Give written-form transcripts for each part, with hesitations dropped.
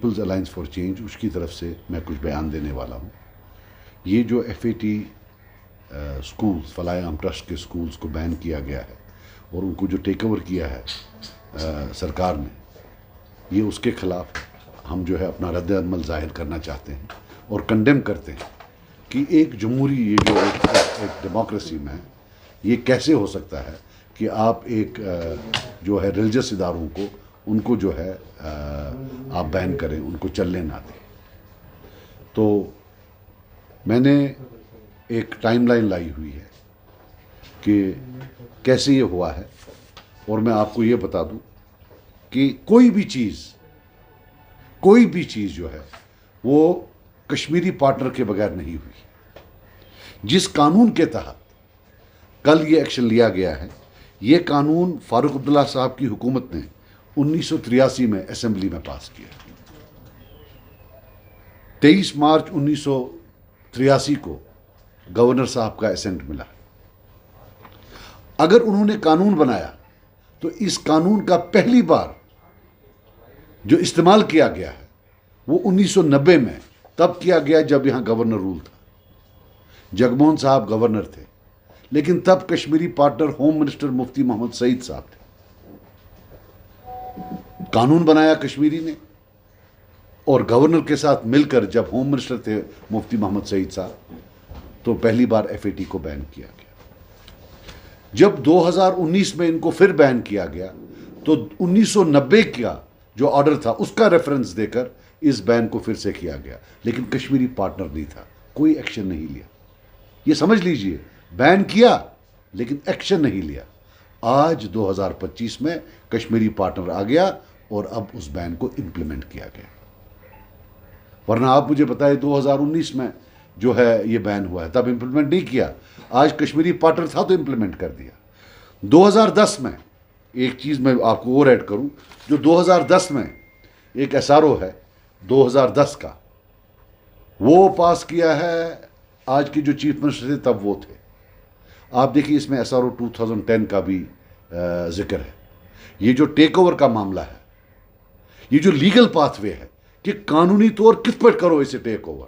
Peoples alliance for change, उसकी तरफ से मैं कुछ बयान देने वाला हूँ। ये जो FAT स्कूल्स, फलाह आम ट्रस्ट के स्कूल्स को बैन किया गया है और उनको जो टेक ओवर किया है सरकार ने, ये उसके ख़िलाफ़ हम जो है अपना रद्द-ए-अमल ज़ाहिर करना चाहते हैं और कंडेम करते हैं कि एक जमहूरी, ये जो एक डेमोक्रेसी में ये कैसे हो सकता है कि आप एक जो है रिलीजियस इदारों को, उनको जो है आप बैन करें, उनको चलने ना दें। तो मैंने एक टाइमलाइन लाई हुई है कि कैसे ये हुआ है, और मैं आपको ये बता दूं कि कोई भी चीज़ जो है वो कश्मीरी पार्टनर के बगैर नहीं हुई। जिस कानून के तहत कल ये एक्शन लिया गया है, ये कानून फारूक अब्दुल्ला साहब की हुकूमत ने 1983 में असेंबली में पास किया। 23 मार्च 1983 को गवर्नर साहब का एसेंट मिला। अगर उन्होंने कानून बनाया तो इस कानून का पहली बार जो इस्तेमाल किया गया है वो 1990 में तब किया गया जब यहां गवर्नर रूल था। जगमोहन साहब गवर्नर थे, लेकिन तब कश्मीरी पार्टनर होम मिनिस्टर मुफ्ती मोहम्मद सईद साहब थे। कानून बनाया कश्मीरी ने, और गवर्नर के साथ मिलकर जब होम मिनिस्टर थे मुफ्ती मोहम्मद सईद साहब, तो पहली बार FAT को बैन किया गया। जब 2019 में इनको फिर बैन किया गया तो 1990 का जो ऑर्डर था उसका रेफरेंस देकर इस बैन को फिर से किया गया, लेकिन कश्मीरी पार्टनर नहीं था, कोई एक्शन नहीं लिया। ये समझ लीजिए, बैन किया लेकिन एक्शन नहीं लिया। आज 2025 में कश्मीरी पार्टनर आ गया और अब उस बैन को इम्प्लीमेंट किया गया। वरना आप मुझे बताएं 2019 में जो है ये बैन हुआ है, तब इम्प्लीमेंट नहीं किया। आज कश्मीरी पार्टनर था तो इम्प्लीमेंट कर दिया। 2010 में एक चीज़ मैं आपको और ऐड करूं, जो 2010 में एक SRO है 2010 का, वो पास किया है। आज के जो चीफ मिनिस्टर थे तब वो थे। आप देखिए इसमें SRO 2010 का भी जिक्र है। ये जो टेक ओवर का मामला है, ये जो लीगल पाथवे है कि कानूनी तौर किस पर करो इसे टेक ओवर,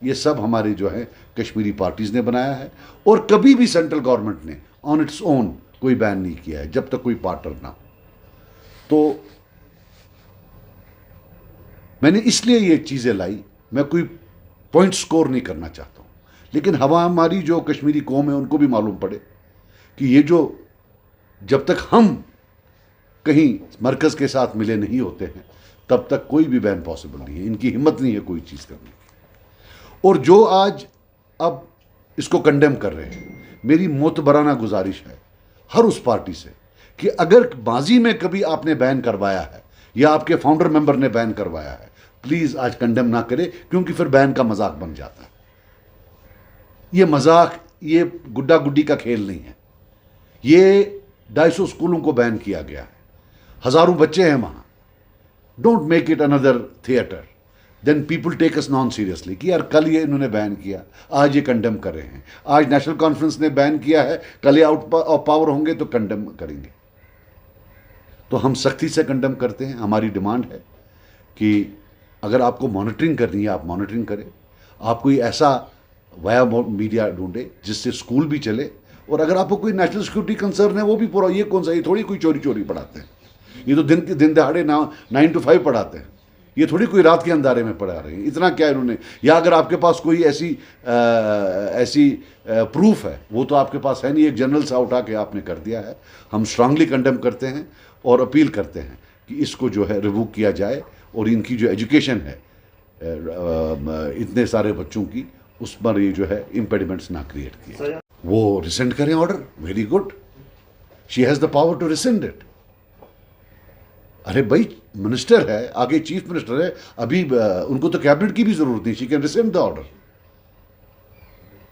ये सब हमारे जो है कश्मीरी पार्टीज ने बनाया है। और कभी भी सेंट्रल गवर्नमेंट ने ऑन इट्स ओन कोई बैन नहीं किया है जब तक कोई पार्टनर ना हो। तो मैंने इसलिए ये चीज़ें लाई, मैं कोई पॉइंट स्कोर नहीं करना चाहता हूँ, लेकिन हमारी जो कश्मीरी कौम है उनको भी मालूम पड़े कि ये जो, जब तक हम कहीं मरकज़ के साथ मिले नहीं होते हैं तब तक कोई भी बैन पॉसिबल नहीं है। इनकी हिम्मत नहीं है कोई चीज़ करने की। और जो आज अब इसको कंडेम कर रहे हैं, मेरी मोतबराना गुजारिश है हर उस पार्टी से कि अगर माजी में कभी आपने बैन करवाया है या आपके फाउंडर मेंबर ने बैन करवाया है, प्लीज़ आज कंडेम ना करें, क्योंकि फिर बैन का मजाक बन जाता है। ये मजाक, ये गुड्डा गुड्डी का खेल नहीं है। ये 250 स्कूलों को बैन किया गया है, हज़ारों बच्चे हैं वहाँ। Don't make it another theatre, then people take us non seriously कि यार कल ये इन्होंने बैन किया, आज ये कंडेम कर रहे हैं। आज नेशनल कॉन्फ्रेंस ने बैन किया है, कल ये आउट ऑफ पावर होंगे तो कंडेम करेंगे। तो हम सख्ती से कंडेम करते हैं। हमारी डिमांड है कि अगर आपको मॉनिटरिंग करनी है आप मॉनिटरिंग करें, आप कोई ऐसा वाया मीडिया ढूंढे जिससे स्कूल भी चले, और अगर आपको कोई नेशनल सिक्योरिटी कंसर्न है वो भी पूरा। ये कौन सा, ये थोड़ी कोई चोरी चोरी पढ़ाते हैं, ये तो दिन दहाड़े 9 to 5 पढ़ाते हैं, ये थोड़ी कोई रात के अंधारे में पढ़ा रहे हैं। इतना क्या इन्होंने, या अगर आपके पास कोई ऐसी प्रूफ है, वो तो आपके पास है नहीं, एक जनरल सा उठा के आपने कर दिया है। हम स्ट्रांगली कंडेम करते हैं और अपील करते हैं कि इसको जो है रिवूव किया जाए, और इनकी जो एजुकेशन है इतने सारे बच्चों की, उस पर ये जो है इम्पेडिमेंट्स ना क्रिएट किए। वो रिसेंड करें order, very good, she has the power to rescind इट। अरे भाई, मिनिस्टर है, आगे चीफ मिनिस्टर है, अभी उनको तो कैबिनेट की भी जरूरत नहीं, she can resend the order.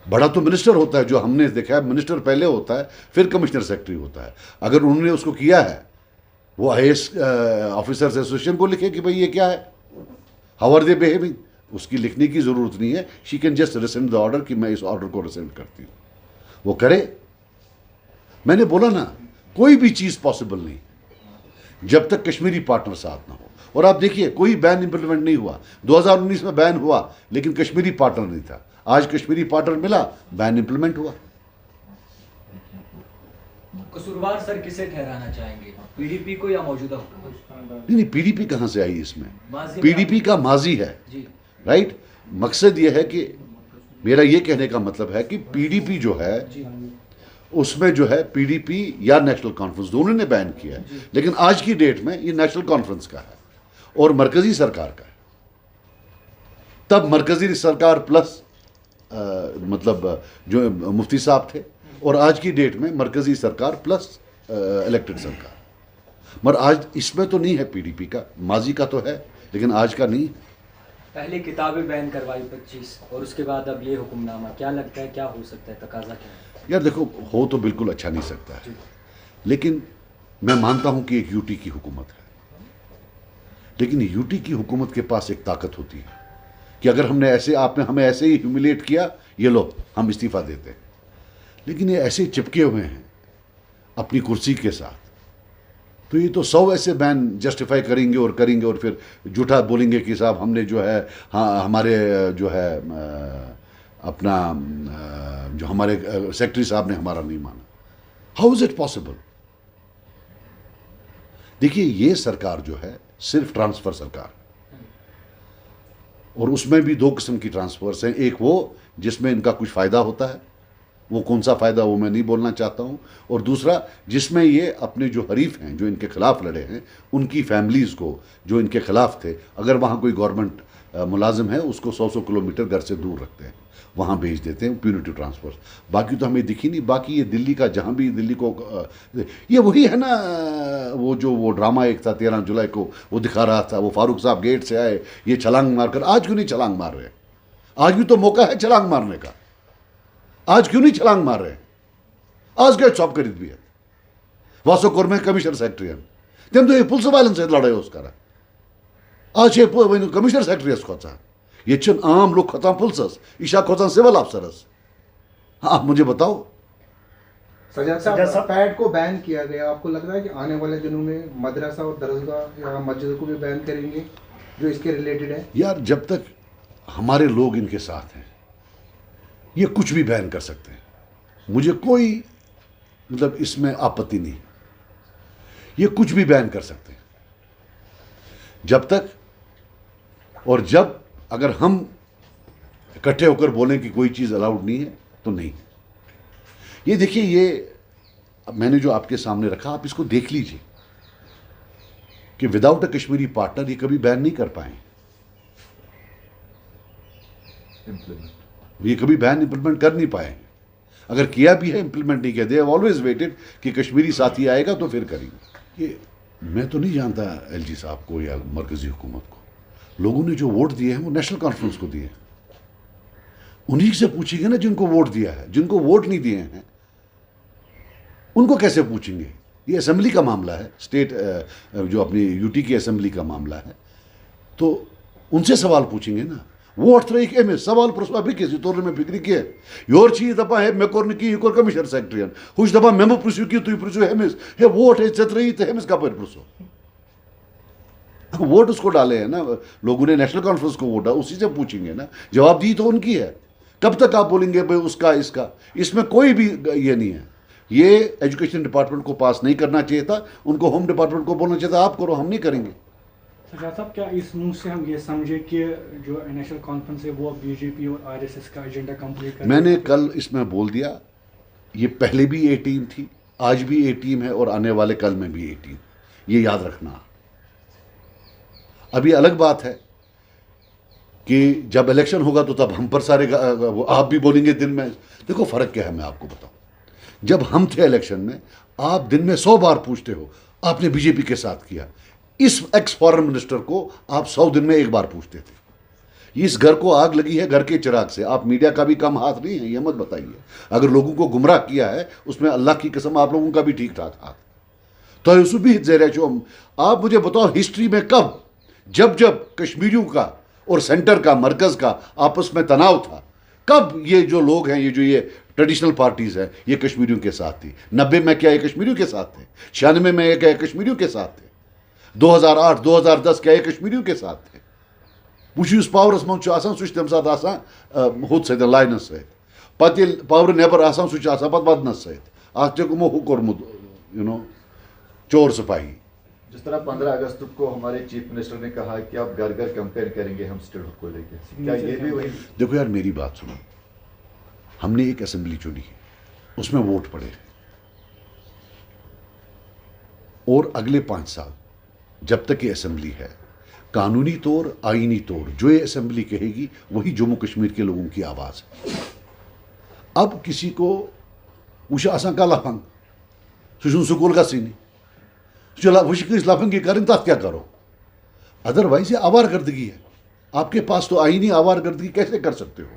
बड़ा तो मिनिस्टर होता है, जो हमने देखा है मिनिस्टर पहले होता है फिर कमिश्नर सेक्रेटरी होता है। अगर उन्होंने उसको किया है, वो IAS ऑफिसर्स एसोसिएशन को लिखे कि भाई ये क्या है, हाउ आर दे बिहेविंग, उसकी लिखने की जरूरत नहीं है। She can just resend the order कि मैं इस ऑर्डर को रिसेंड करती हूँ, वो करे। मैंने बोला ना, कोई भी चीज़ पॉसिबल नहीं जब तक कश्मीरी पार्टनर साथ ना हो। और आप देखिए कोई बैन इंप्लीमेंट नहीं हुआ। 2019 में बैन हुआ लेकिन कश्मीरी पार्टनर नहीं था। आज कश्मीरी पार्टनर मिला, बैन इंप्लीमेंट हुआ। कसूरवार सर किसे ठहराना चाहेंगे, पीडीपी को या मौजूदा हुकूमत? नहीं, पीडीपी कहां से आई इसमें? माजी में पीडीपी का माजी है जी। राइट। मकसद यह है कि मेरा यह कहने का मतलब है कि पीडीपी जो है उसमें जो है पीडीपी या नेशनल कॉन्फ्रेंस दोनों ने बैन किया है, लेकिन आज की डेट में ये नेशनल कॉन्फ्रेंस का है और मरकजी सरकार का है। तब मरकजी सरकार प्लस मतलब जो मुफ्ती साहब थे, और आज की डेट में मरकजी सरकार प्लस इलेक्टेड सरकार। मगर आज इसमें तो नहीं है पीडीपी का, माजी का तो है लेकिन आज का नहीं। पहले किताबें बैन करवाई 25 और उसके बाद अब ये हुक्मनामा, क्या लगता है क्या हो सकता है, तकाजा क्या है? यार देखो, हो तो बिल्कुल अच्छा नहीं सकता है, लेकिन मैं मानता हूं कि एक यूटी की हुकूमत है, लेकिन यूटी की हुकूमत के पास एक ताकत होती है कि अगर हमने ऐसे, आपने हमें ऐसे ही ह्यूमिलेट किया, ये लो हम इस्तीफा देते हैं। लेकिन ये ऐसे चिपके हुए हैं अपनी कुर्सी के साथ, तो ये तो 100 ऐसे बैन जस्टिफाई करेंगे और फिर झूठा बोलेंगे कि साहब हमने जो है, हाँ हमारे जो है अपना जो हमारे सेक्रेटरी साहब ने हमारा नहीं माना। How is it possible? देखिए, ये सरकार जो है सिर्फ ट्रांसफर सरकार, और उसमें भी दो किस्म की ट्रांसफर्स हैं। एक वो जिसमें इनका कुछ फायदा होता है, वो कौन सा फायदा वो मैं नहीं बोलना चाहता हूं, और दूसरा जिसमें ये अपने जो हरीफ हैं, जो इनके खिलाफ लड़े हैं, उनकी फैमिलीज को, जो इनके खिलाफ थे, अगर वहां कोई गवर्नमेंट मुलाजिम है उसको 100 किलोमीटर घर से दूर रखते हैं, वहाँ भेज देते हैं प्यूनिटिव ट्रांसफर। बाकी तो हमें दिखी नहीं। बाकी ये दिल्ली का, जहाँ भी दिल्ली को, ये वही है ना, वो ड्रामा एक था 13 जुलाई को, वो दिखा रहा था, वो फारूक साहब गेट से आए, ये छलांग मारकर। आज क्यों नहीं छलांग मार रहे? आज भी तो मौका है छलांग मारने का, आज क्यों नहीं छलांग मार रहे? आज क्या चॉप करीद भी है वासो कोरमे कमिश्नर सेक्रेटरी तेम तो पुलिस वायलेंस लड़ाई उसका आज ये कमिश्नर सेक्रेटरी खोचा, ये आम लोग खोता पुलिस, ईशा खोता सिविल अफसरस। हाँ, आप मुझे बताओ। सजाद साहब, पैड को बैन किया गया, आपको लग रहा है कि आने वाले दिनों में मदरसा और दरगाह या मस्जिद को भी बैन करेंगे जो इसके रिलेटेड है? यार, जब तक हमारे लोग इनके साथ हैं, ये कुछ भी बैन कर सकते हैं, मुझे कोई मतलब इसमें आपत्ति नहीं। ये कुछ भी बैन कर सकते हैं जब तक, और जब अगर हम इकट्ठे होकर बोलें कि कोई चीज़ अलाउड नहीं है तो नहीं। ये देखिए, ये मैंने जो आपके सामने रखा, आप इसको देख लीजिए कि विदाउट अ कश्मीरी पार्टनर ये कभी बैन नहीं कर पाए, ये कभी बैन इंप्लीमेंट कर नहीं पाए। अगर किया भी है, इंप्लीमेंट नहीं किया। दे हैव ऑलवेज वेटेड कि कश्मीरी साथी आएगा तो फिर करेंगे। ये मैं तो नहीं जानता एलजी साहब को या मरकजी हुकूमत को। लोगों ने जो वोट दिए हैं वो नेशनल कॉन्फ्रेंस को दिए, उन्हीं से पूछेंगे ना जिनको वोट दिया है। जिनको वोट नहीं दिए हैं उनको कैसे पूछेंगे? ये असेंबली का मामला है, स्टेट जो अपनी यूटी की असेंबली का मामला है, तो उनसे सवाल पूछेंगे ना। वो अठ सवाल प्रश्न बिकिस तोर में फिक्री किए योर ची दपा है मे कोर की कोर कमिश्नर सेक्रेटरी हुश दपा मेमो प्रिसु की तु प्रिसु हेमिस हे वोट है चतरई ते हेमिस का पर प्रिसु वोट उसको डाले हैं ना लोगों ने, नेशनल कॉन्फ्रेंस को वोट डाला, उसी से पूछेंगे ना। जवाब दी तो उनकी है। कब तक आप बोलेंगे भाई उसका इसका? इसमें कोई भी ये नहीं है। ये एजुकेशन डिपार्टमेंट को पास नहीं करना चाहिए था, उनको होम डिपार्टमेंट को बोलना चाहिए था आप करो, हम नहीं करेंगे। सजाद साहब, क्या इस मुंह से हम ये समझे कि जो नेशनल कॉन्फ्रेंस है वो बीजेपी और आरएसएस का एजेंडा कंप्लीट कर? मैंने कल इसमें बोल दिया, ये पहले भी ए टीम थी, आज भी ए टीम है और आने वाले कल में भी ए टीम, ये याद रखना। अभी अलग बात है कि जब इलेक्शन होगा तो तब हम पर सारे आप भी बोलेंगे दिन में। देखो फर्क क्या है, मैं आपको बताऊं। जब हम थे इलेक्शन में, आप दिन में 100 बार पूछते हो आपने बीजेपी के साथ किया। इस एक्स फॉरेन मिनिस्टर को आप 100 दिन में एक बार पूछते थे। इस घर को आग लगी है घर के चिराग से, आप मीडिया का भी कम हाथ नहीं है, ये मत बताइए। अगर लोगों को गुमराह किया है उसमें अल्लाह की कसम आप लोगों का भी ठीक ठाक हाथ। तो यूसुफ भी जेर जो आप मुझे बताओ, हिस्ट्री में कब, जब जब कश्मीरियों का और सेंटर का, मरकज का आपस में तनाव था, कब ये जो लोग हैं, ये ट्रेडिशनल पार्टीज हैं, ये कश्मीरियों के साथ थी? 90 में क्या ये कश्मीरियों के साथ थे? 96 में क्या ये कश्मीरियों के साथ थे? 2008 2010 क्या ये कश्मीरियों के साथ थे? वुस पावरस मन सह तम सात हुत सत लाइन सत पे पावर नबर सह पे वदनस सत गुमो हु कोर्मुत यू नो चोर सिपाही। जिस तरह 15 अगस्त को हमारे चीफ मिनिस्टर ने कहा कि आप घर घर कैंपेन करेंगे हम स्टेटहुड को लेकर, क्या ये भी वही? देखो यार मेरी बात सुनो, हमने एक असेंबली चुनी है, उसमें वोट पड़े हैं, और अगले 5 साल जब तक ये असेंबली है, कानूनी तौर आईनी तौर जो ये असेंबली कहेगी वही जम्मू कश्मीर के लोगों की आवाज़ है। अब किसी को वह आसान का लफंग सह स्कूल गई वह लफंगी कर तथ क्या करो, अदरवाइज ये आवारगर्दगी है। आपके पास तो आईनी आवारगर्दगी कैसे कर सकते हो?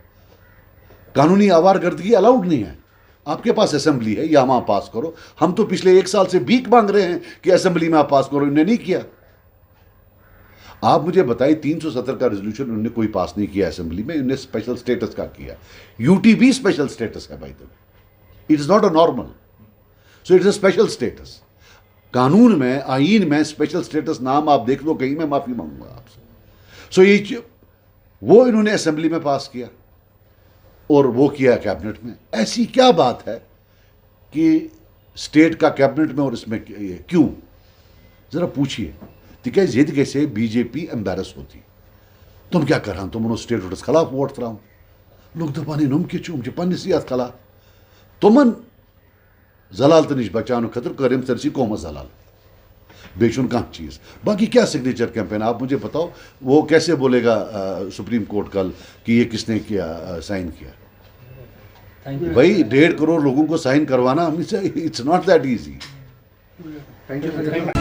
कानूनी आवारगर्दगी अलाउड नहीं है। आपके पास असेंबली है, या वहां पास करो। हम तो पिछले 1 साल से भीख मांग रहे हैं कि असेंबली में आप पास करो, इन्होंने नहीं किया। आप मुझे बताइए 370 का रेजोल्यूशन उन्होंने कोई पास नहीं किया असेंबली में, उन्होंने स्पेशल स्टेटस का किया। यूटी भी स्पेशल स्टेटस है by the way, it is not a normal, so it is a special status. कानून में आईन में स्पेशल स्टेटस नाम आप देख लो कहीं, मैं माफी मांगूंगा आपसे। सो ये वो इन्होंने असेंबली में पास किया और वो किया कैबिनेट में। ऐसी क्या बात है कि स्टेट का कैबिनेट में और इसमें क्यों? जरा पूछिए। तिकाज ये गसे बीजेपी एम्बेरस होती। तुम क्या कर तुम स्टेट हुडस खिलाफ वोट त्रा लोग दपान नम कि पन्निस यथ खिलाफ तुमन जलालत नश बचाने खतर कर तरसी कौमस जलाल बेचुन कह चीज़। बाकी क्या सिग्नेचर कैंपेन आप मुझे बताओ, वो कैसे बोलेगा सुप्रीम कोर्ट कल कि ये किसने किया साइन किया? भाई 1.5 करोड़ लोगों को साइन करवाना it's not that easy. Thank you.